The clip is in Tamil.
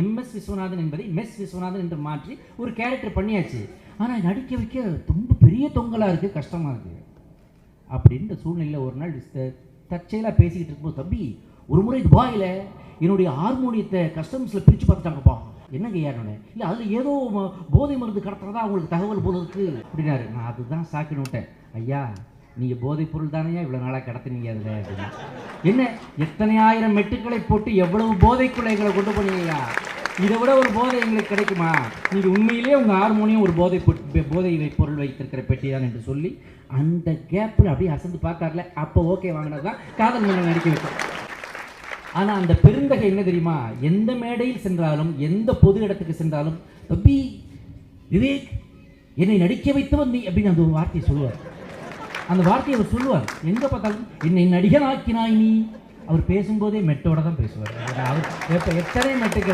எம்எஸ் விஸ்வநாதன் என்பதை மெஸ் விஸ்வநாதன் என்று மாற்றி ஒரு கேரக்டர் பண்ணியாச்சு. ஆனால் நடிக்க வைக்க ரொம்ப பெரிய தொங்கலாக இருக்குது, கஷ்டமாக இருக்குது. அப்படின்ற சூழ்நிலையில் ஒரு நாள் தற்செயலாக பேசிக்கிட்டு இருக்கும்போது, தம்பி ஒரு முறை துபாயில் என்னுடைய ஹார்மோனியத்தை கஸ்டம்ஸில் பிரித்து பார்த்துட்டாங்கப்பா. என்னங்க ஏறனே இல்லை, அதில் ஏதோ போதை மருந்து கடத்துறதா அவங்களுக்கு தகவல் போல இருக்குது அப்படின்னாரு. நான் அதுதான் சாக்கின்னு விட்டேன். ஐயா நீங்கள் போதைப் பொருள் தானேயா இவ்வளோ நாளாக கடத்துனீங்க அதில் அப்படின்னு. என்ன எத்தனை ஆயிரம் மெட்டுக்களை போட்டு எவ்வளவு போதைக்குள்ள எங்களை கொண்டு போனீங்கய்யா, இதை விட ஒரு போதை எங்களுக்கு கிடைக்குமா? நீங்கள் உண்மையிலே உங்கள் ஹார்மோனியம் ஒரு போதை பொருள் வைத்திருக்கிற பெட்டி தான் என்று சொல்லி அந்த கேப்பில் அப்படியே அசந்து பார்த்தார்ல, அப்போ ஓகே வாங்கினது தான் காதல் மன்னன் நடிக்க வைக்கும். ஆனால் அந்த பெருந்தகை என்ன தெரியுமா, எந்த மேடையில் சென்றாலும் எந்த பொது இடத்துக்கு சென்றாலும் தம்பி விவேக் என்னை நடிக்க வைத்தவன் நீ அப்படின்னு அந்த ஒரு வார்த்தையை சொல்லுவார். அந்த வார்த்தையை அவர் சொல்லுவார் எங்கே பார்த்தாலும், என்னை நடிகனாக்கினாய் நீ. அவர் பேசும்போதே மெட்டோட தான் பேசுவார். அவர் எத்தனை மெட்டுக்கு